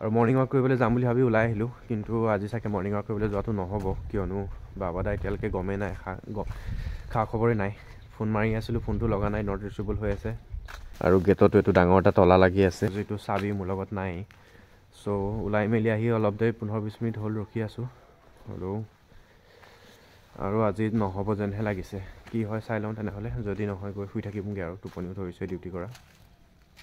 আৰু morning walk কৰিবলৈ যাম বুলি ভাবি ওলাই আহিলোঁ, কিন্তু আজি চাগে মৰ্ণিং ৱাক কৰিবলৈ যোৱাটো নহ'ব, কিয়নো বাবাদা এতিয়ালৈকে গমেই নাই, খা খবৰেই নাই। ফোন মাৰি আছিলোঁ, ফোনটো লগা নাই, নট ৰিচেবল হৈ আছে। আৰু গেটতো এইটো ডাঙৰ এটা তলা লাগি আছে, যিটো চাবি মোৰ লগত নাই। চ' ওলাই মেলি আহি অলপ দেৰি 15-20 মিনিট হ'ল ৰখি আছোঁ আৰু আজি নহ'ব যেনহে লাগিছে। কি হয় চাই লওঁ তেনেহ'লে, যদি নহয় গৈ শুই থাকিমগৈ আৰু, টোপনিও ধৰিছে ডিউটি কৰা।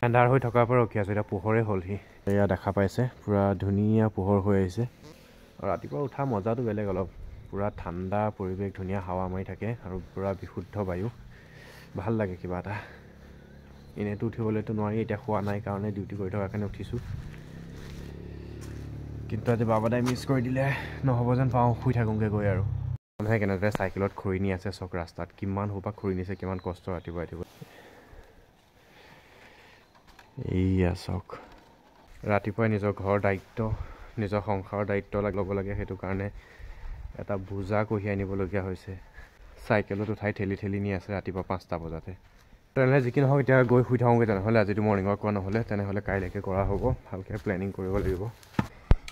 এন্ধাৰ হৈ থকাৰ পৰা ৰখি আছোঁ, এতিয়া পোহৰে হ'লহি। এয়া দেখা পাইছে পূৰা ধুনীয়া পোহৰ হৈ আহিছে। আৰু ৰাতিপুৱা উঠা মজাটো বেলেগ অলপ, পূৰা ঠাণ্ডা পৰিৱেশ, ধুনীয়া হাৱা মাৰি থাকে আৰু পূৰা বিশুদ্ধ বায়ু, ভাল লাগে কিবা এটা। এনেইতো উঠিবলৈতো নোৱাৰি, এতিয়া শোৱা নাই কাৰণে, ডিউটি কৰি থকাৰ কাৰণে উঠিছোঁ। কিন্তু আজি বাবাদাই মিছ কৰি দিলে, নহ'ব যেন পাওঁ, শুই থাকোঁগৈ গৈ আৰু। মানুহে কেনেদৰে চাইকেলত খৰি নি আছে চক ৰাস্তাত, কিমান সোপা খৰি নিছে, কিমান কষ্ট ৰাতিপুৱা ৰাতিপুৱা। এইয়া চাওক, ৰাতিপুৱাই নিজৰ ঘৰৰ দায়িত্ব, নিজৰ সংসাৰৰ দায়িত্ব ল'ব লাগে, সেইটো কাৰণে এটা বোজা কঢ়িয়াই নিবলগীয়া হৈছে। চাইকেলত উঠাই ঠেলি ঠেলি নি আছে ৰাতিপুৱা 5টা বজাতে। তেনেহ'লে যি কি নহওক, এতিয়া গৈ শুই থাকোঁগৈ তেনেহ'লে। আজিতো মৰ্ণিং ৱাক কৰা নহ'লে, তেনেহ'লে কাইলৈকে কৰা হ'ব, ভালকৈ প্লেনিং কৰিব লাগিব।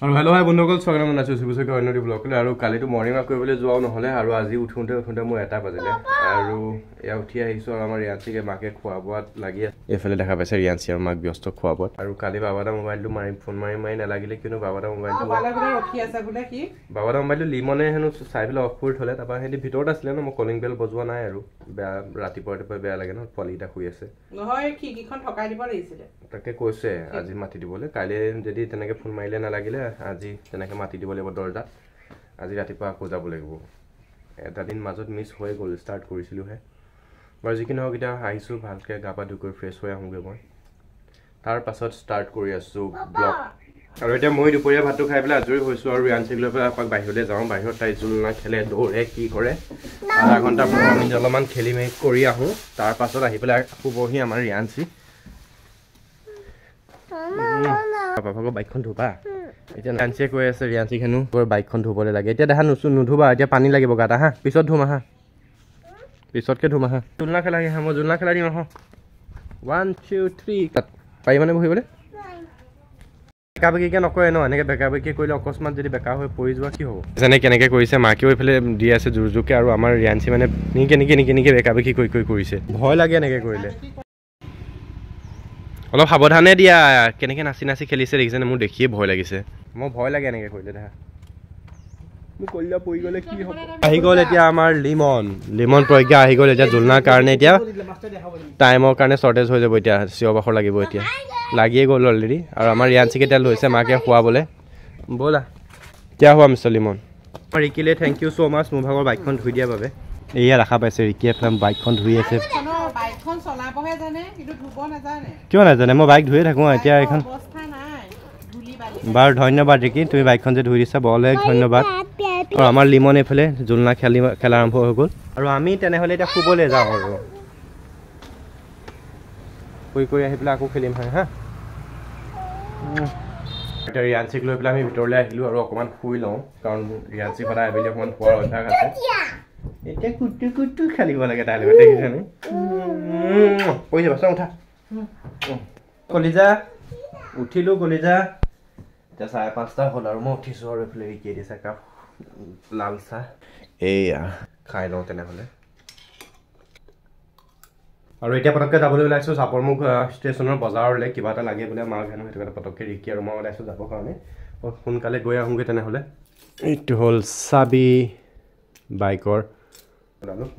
আৰু হেল্ল' হাই বন্ধুসকল, স্বাগতম জনাইছোঁ শিৱসাগৰ অন্যটি ব্লগলৈ। আৰু কালিতো মৰ্ণিং ৱাক কৰিবলৈ যোৱাও নহ'লে, আৰু আজি উঠোঁতে মোৰ 1টা বাজিলে। আৰু এয়া উঠি আহিছোঁ, আৰু আমাৰ ৰিয়াঞ্চিকে মাকে খোৱা বোৱাত লাগি আছে। এইফালে দেখা পাইছে ৰিয়াঞ্চি আৰু মাক ব্যস্ত খোৱা বোৱাত। আৰু কালি বাবাদা মোবাইলটো ফোন মাৰি নালাগিলে, কিন্তু বাবাদা মোবাইলটো লিমনে হেনো চাই পেলাই অফ কৰি থ'লে। তাৰপৰা সিহঁতি ভিতৰত আছিলে ন, মই কলিং বেল বজোৱা নাই আৰু, বেয়া ৰাতিপুৱা বেয়া লাগে ন, পোৱালিকেইটা শুই আছে। তাকে কৈছে আজি মাতি দিবলৈ, কাইলৈ যদি তেনেকৈ ফোন মাৰিলে নালাগিলে, আজি তেনেকৈ মাতি দিব লাগিব দৰ্জাত। আজি ৰাতিপুৱা আকৌ যাব লাগিব। এটা দিন মাজত মিছ হৈ গ'ল, ষ্টাৰ্ট কৰিছিলোঁহে বাৰু। যি কি নহওক, এতিয়া আহিছোঁ, ভালকৈ গা পা ধুই কৰি ফ্ৰেছ হৈ আহোঁগৈ মই, তাৰ পাছত ষ্টাৰ্ট কৰি আছোঁ ব্লগ। আৰু এতিয়া মই দুপৰীয়া ভাতটো খাই পেলাই আজৰি হৈছোঁ, আৰু ৰিয়াঞ্চিক লৈ পেলাই এপাক বাহিৰলৈ যাওঁ। বাহিৰত তাই জোলনা খেলে, দৌৰে, কি কৰে, আধা ঘণ্টা 15 মিনিট অলপমান খেলি মেলি কৰি আহোঁ। তাৰ পাছত আহি পেলাই শুবহি আমাৰ ৰিয়াঞ্চি। পাপাকৰ বাইকখন ধুবা। এতিয়া ৰিয়াঞ্চিয়ে কৈ আছে, ৰিয়াঞ্চিক হেনো বাইকখন ধুবলৈ লাগে। এতিয়া দেখা নুধুবা, এতিয়া পানী লাগিব গাত, আহা পিছত ধুম, আহা পিছতকৈ ধুম, আহা। জোলনা খেলা আহা, মই জোলনা খেলা দিম, আহা। 1 2 3 পাৰি মানে বহিবলৈ। বেকা বেকিকৈ নকৰে ন, এনেকৈ বেকা বেকি কৰিলে অকস্মাত যদি বেকা হৈ পৰি যোৱা কি হ'ব। যেনে কেনেকৈ কৰিছে, মাকেও এইফালে দি আছে জোৰ জোৰকৈ, আৰু আমাৰ ৰিয়াঞ্চি মানে নিকে বেকা বেকি কৰিছে। ভয় লাগে এনেকৈ কৰিলে। অলপ সাৱধানে দিয়া, কেনেকৈ নাচি নাচি খেলিছে দেখিছেনে, মোৰ দেখিয়ে ভয় লাগিছে। মোৰ ভয় লাগে এনেকৈ কৰিলে। দেখা মোৰ কলিজা পৰি গ'লে কি হ'ব। আহি গ'ল এতিয়া আমাৰ লিমন প্ৰজ্ঞা আহি গ'ল এতিয়া জোলনাৰ কাৰণে। এতিয়া টাইমৰ কাৰণে শ্বৰ্টেজ হৈ যাব, এতিয়া চিঞৰ বাখৰ লাগিব, এতিয়া লাগিয়ে গ'ল অলৰেডি। আৰু আমাৰ ৰিয়াঞ্চিক এতিয়া লৈছে মাকে শুৱাবলৈ। ব'লা কিয় হোৱা মিষ্টাৰ লিমন। ৰিকিলে থেংক ইউ ছ' মাছ, মোৰ ভাগৰ বাইকখন ধুই দিয়াৰ বাবে। এয়া দেখা পাইছে ৰিকিয়ে বাইকখন ধুই আছে। কিয় নাজানে, মই বাইক ধুয়ে থাকোঁ। এতিয়া এইখন বাৰু ধন্যবাদ ৰিকি, তুমি বাইকখন যে ধুই দিছা, বৰ ধন্যবাদ। আৰু আমাৰ লিমন এইফালে জোলনা খেলা আৰম্ভ হৈ গ'ল। আৰু আমি তেনেহ'লে এতিয়া শুবলৈ যাওঁ, আৰু শুই কৰি আহি পেলাই আকৌ খেলিম হা। এতিয়া ৰিয়াঞ্চিক লৈ পেলাই আমি ভিতৰলৈ আহিলোঁ, আৰু অকণমান শুই লওঁ, কাৰণ ৰিয়াঞ্চিক সদায় আবেলি অকণমান শুৱাৰ অভ্যাস আছে। এতিয়া কুটু খেলিব লাগে তাইৰ লগত, দেখিছেনে? পৰি যাবা, চাওঁ উঠা। কলিজা উঠিলোঁ, কলিজা। এতিয়া 5:30 হ'ল, আৰু মই উঠিছোঁ, আৰু এইফালে ৰিকিয়ে দিছে একাপ লাল চাহ। এইয়া খাই লওঁ তেনেহ'লে। আৰু এতিয়া পটককৈ যাবলৈ ওলাইছোঁ চাপৰমুখ ষ্টেচনৰ বজাৰলৈ, কিবা এটা লাগে বোলে মাক হেনো, সেইটো কাৰণে পটককৈ ৰিকি আৰু মই ওলাইছোঁ যাবৰ কাৰণে। সোনকালে গৈ আহোঁগৈ তেনেহ'লে। এইটো হ'ল চাবি বাইকৰ।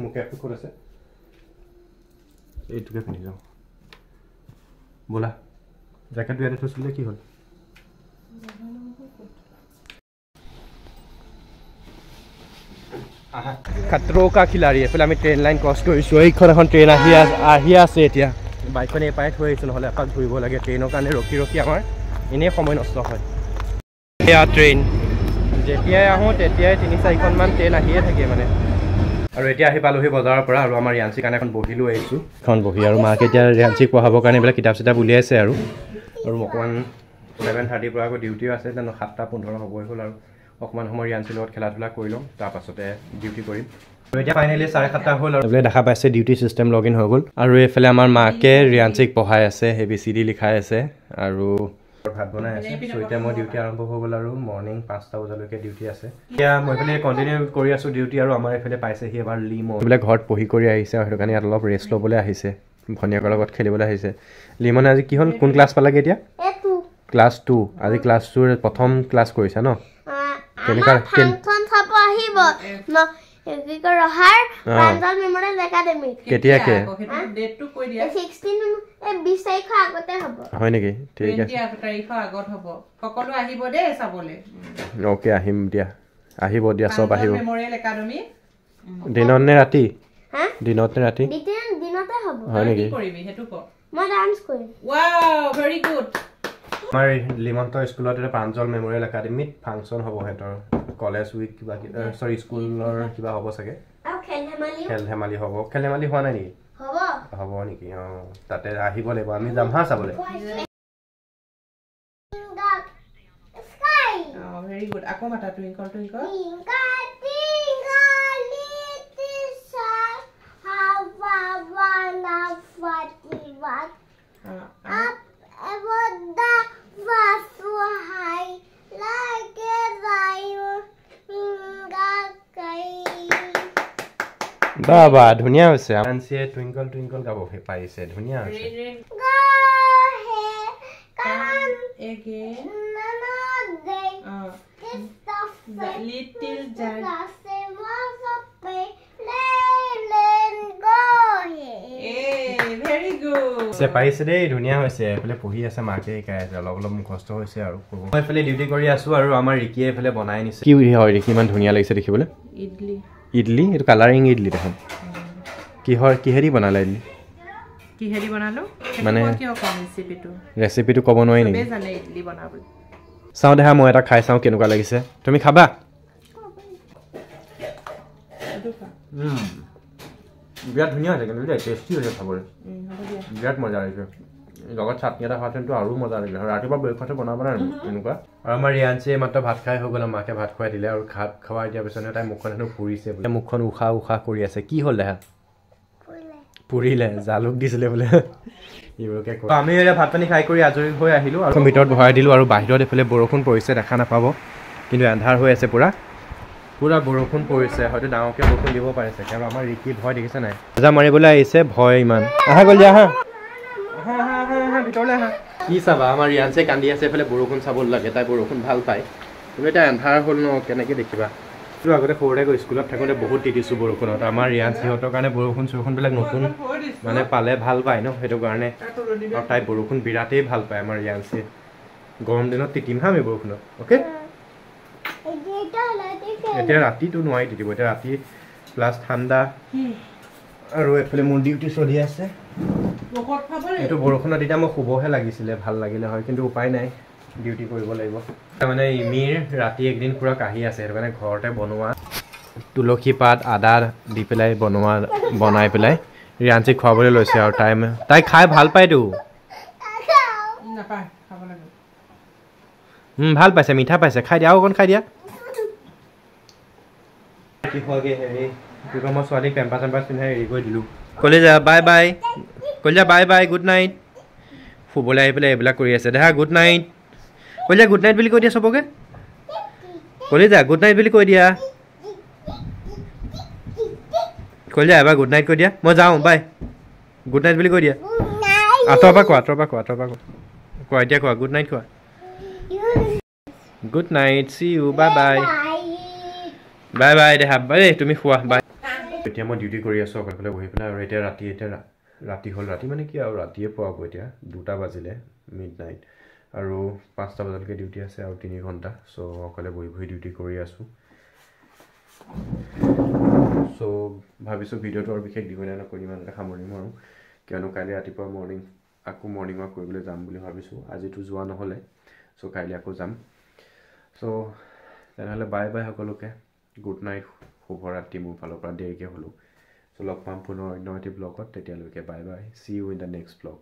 মোক এপটো ক'ত আছে, এইটোকে পিন্ধি যাওঁ ব'লা। জেকেটটো ইয়াতে থৈছিলে, কি হ'ল? খাতৰো কা খিলাৰী। এইফালে আমি ট্ৰেইন লাইন ক্ৰছ কৰিছোঁ, এইখন এখন ট্ৰেইন আহি আছে এতিয়া। বাইকখন এই পাই থৈ আহিছোঁ, নহ'লে এপাক ঘূৰিব লাগে। ট্ৰেইনৰ কাৰণে ৰখি আমাৰ এনেই সময় নষ্ট হয়। এয়া ট্ৰেইন, যেতিয়াই আহোঁ তেতিয়াই 3-4খনমান ট্ৰেইন আহিয়ে থাকে মানে। আৰু এতিয়া আহি পালোহি বজাৰৰ পৰা, আৰু আমাৰ ৰিয়াঞ্চিৰ কাৰণে এখন বহি লৈ আহিছোঁ। এখন বহি, আৰু মাকে এতিয়া ৰিয়াঞ্চিক পঢ়াবৰ কাৰণে এইবিলাক কিতাপ চিতাপ উলিয়াইছে। আৰু অকণমান 7:30 পৰা আকৌ ডিউটিও আছে, তেনেহ'লে 7:15 হ'বই হ'ল। আৰু অকণমান সময় ৰিয়াঞ্চিৰ লগত খেলা ধূলা কৰি লওঁ, তাৰপাছতে ডিউটি কৰিম। এতিয়া ফাইনেলি 7:30 হ'ল আৰু এইফালে দেখা পাইছে ডিউটি চিষ্টেম লগ ইন হৈ গ'ল আৰু এইফালে আমাৰ মাকে ৰিয়াঞ্চিক পঢ়াই আছে ABCD লিখাই আছে আৰু ভাত বনাই আছে চ' এতিয়া মই ডিউটি আৰম্ভ হৈ গ'ল আৰু মৰ্ণিং 5টা বজালৈকে ডিউটি আছে এতিয়া মই এইফালে কণ্টিনিউ কৰি আছোঁ ডিউটি আৰু আমাৰ এইফালে পাইছেহি এবাৰ লিমো বোলে ঘৰত পঢ়ি কৰি আহিছে আৰু সেইটো কাৰণে ইয়াত অলপ ৰেষ্ট ল'বলৈ আহিছে ভনীয়েকৰ লগত খেলিবলৈ আহিছে লিমনে আজি কি হ'ল কোন ক্লাছ পালাগে এতিয়া ক্লাছ 2 আজি ক্লাছ 2 প্ৰথম ক্লাছ কৰিছা ন কেনেকা ফাংচন চাব আহিব কি কৰ ৰহাৰ প্ৰাঞ্জল মেমৰিয়েল একাডেমি কেতিয়াকে ডেটটো কৈ দিয়া 16 20 তাৰিখৰ আগতে হ'ব হয় নেকি ঠিক আছে 20 তাৰিখৰ আগত হ'ব সকলো আহিব দে চাবলে ওকে আহিম দিয়া আহিব দিয়া সব আহিব মেমৰিয়েল একাডেমি দিনত নে ৰাতি দিনত নে ৰাতি দিনতে হ'ব হয় নেকি কি কৰিবি হেতু ক মই ডান্স কৰিম ওয়াও ভেৰি গুড আমাৰ লিমন্ত স্কুলত প্ৰাঞ্জল মেমৰিয়েল একাডেমিত ফাংচন হ'ব হেতৰ কলেজ উইক কিবা সৰি স্কুলৰ কিবা হ'ব চাগে খেল ধেমালি হ'ব খেল ধেমালি হোৱা নাই নেকি হ'ব নেকি তাতে আহিব লাগিব আমি যাম হা চাবলৈ ভেৰি গুড আকৌ মাতা টুইংকল টুইংকল বাবা ধুনিয়া হৈছে আনসিয়ে টুইংকল টুইংকল গাব পাইছে ধুনিয়া হৈছে পাইছে দেই ধুনিয়া হৈছে এফালে পঢ়ি আছে মাকে শিকাই আছে অলপ অলপ মুখস্থ হৈছে আৰু মই এফালে ডিউটি কৰি আছো আৰু আমাৰ ৰিকিয়ে এফালে বনাই নিছে কি হয় ৰিকি ইমান ধুনিয়া লাগিছে দেখিবলৈ ইডলি ইডলি এটো কালাৰিং ইডলি দেখোন কি হয় কিহেদি বনালা ইডলি কিহেদি বনালো মানে কি কম ৰেচিপিটো ক'ব নোৱাৰি নেকি সবে জানে ইডলি বনাবলৈ চাও দেখা মই এটা খাই চাও কেনেকুৱা লাগিছে তুমি খাবা বিৰাট ধুনীয়া হৈছে কিন্তু টেষ্টি হৈছে খাবলৈ বিৰাট মজা লাগিছে লগত চাটনি এটা খোৱাহেঁতেনতো আৰু মজা লাগিলে ৰাতিপুৱা ব্ৰেকফাষ্ট বনাব নাই এনেকুৱা আৰু আমাৰ ৰিয়াঞ্চিয়ে মাত্ৰ ভাত খাই হৈ গ'ল মাকে ভাত খুৱাই দিলে আৰু ভাত খোৱাই দিয়াৰ পিছতে তাই মুখখন হেনো পুৰিছে বোলে মুখখন উশাহ উশাহ কৰি আছে কি হ'ল দেখা পুৰিলে জালুক দিছিলে বোলে এইবোৰকে আমি এতিয়া ভাত পানী খাই কৰি আজৰি হৈ আহিলোঁ আৰু ভিতৰত ভৰাই দিলোঁ আৰু বাহিৰত এইফালে বৰষুণ পৰিছে দেখা নাপাব কিন্তু এন্ধাৰ হৈ আছে পুৰা বৰষুণ পৰিছে হয়তো ডাঙৰকৈ বৰষুণ দিব পাৰিছে কাৰণ আমাৰ ৰিকি ভয় দেখিছে নাই মজা মাৰিবলৈ আহিছে ভয় ইমান আহা গ'ল দিয়া হা ভিতৰলৈ আহা কি চাবা আমাৰ ৰিয়াঞ্চে কান্দি আছে এইফালে বৰষুণ চাব লাগে তাই বৰষুণ ভাল পায় কিন্তু এতিয়া এন্ধাৰ হ'ল ন কেনেকৈ দেখিবা কিন্তু আগতে সৰুতে স্কুলত থাকোঁতে বহুত তিতিছোঁ বৰষুণত আমাৰ ৰিয়াঞ্চ সিহঁতৰ কাৰণে বৰষুণ চৰষুণবিলাক নতুন মানে পালে ভাল পায় ন সেইটো কাৰণে আৰু তাই বৰষুণ বিৰাটেই ভাল পায় আমাৰ ৰিয়াঞ্চে গৰম দিনত তিতিম হা আমি বৰষুণত অ'কে এতিয়া ৰাতিটো নোৱাৰি তিতিব এতিয়া ৰাতি প্লাছ ঠাণ্ডা আৰু এইফালে মোৰ ডিউটি চলি আছে এইটো বৰষুণত এতিয়া মই শুবহে লাগিছিলে ভাল লাগিলে হয় কিন্তু উপায় নাই ডিউটি কৰিব লাগিব মানে ইমিৰ ৰাতি একদিন পুৰা কাহি আছে সেইটো কাৰণে ঘৰতে বনোৱা তুলসী পাত আদা দি পেলাই বনাই পেলাই ৰিয়াঞ্চিক খুৱাবলৈ লৈছে আৰু তাই খাই ভাল পায়তো ভাল পাইছে মিঠা পাইছে খাই দিয়া আৰু অকণ খাই দিয়া কি খোৱাগে হেৰি কি কয় মই ছোৱালীক পেম্পাছ পিন্ধাই হেৰি কৰি দিলোঁ কলেজা বাই বাই কলিজা বাই বাই গুড নাইট শুবলৈ আহি পেলাই এইবিলাক কৰি আছে দেখা গুড নাইট কলিজা গুড নাইট বুলি কৈ দিয়া চবকে কলিজা গুড নাইট বুলি কৈ দিয়া কলিজা এবাৰ গুড নাইট কৈ দিয়া মই যাওঁ বাই গুড নাইট বুলি কৈ দিয়া আঁতৰৰ পৰা কোৱা কোৱা এতিয়া কোৱা গুড নাইট কোৱা good night see you bye bye bye bye দেখা বাই তুমি শুৱা বাই এতিয়া মই ডিউটি কৰি আছোঁ অকলে বহি পেলাই আৰু এতিয়া ৰাতি হ'ল ৰাতি মানে কি আৰু ৰাতিয়ে পোৱাব এতিয়া 2টা বাজিলে মিড নাইট আৰু 5টা বজালৈকে ডিউটি আছে আৰু 3 ঘণ্টা চ' অকলে বহি ডিউটি কৰি আছোঁ চ' ভাবিছোঁ ভিডিঅ'টো আৰু বিশেষ দীঘলীয়া নকৰি ইমানতে সামৰিম আৰু কিয়নো কাইলৈ ৰাতিপুৱা আকৌ মৰ্ণিং ৱাক কৰিবলৈ যাম বুলি ভাবিছোঁ আজিতো যোৱা নহ'লে চ' কাইলৈ আকৌ যাম চ' তেনেহ'লে বাই বাই সকলোকে গুড নাইট শুভৰাত্ৰি মোৰ ফালৰ পৰা দেৰিকৈ হ'লোঁ চ' লগ পাম পুনৰ অন্য এটি ব্লগত তেতিয়ালৈকে bye bye see you in the next blog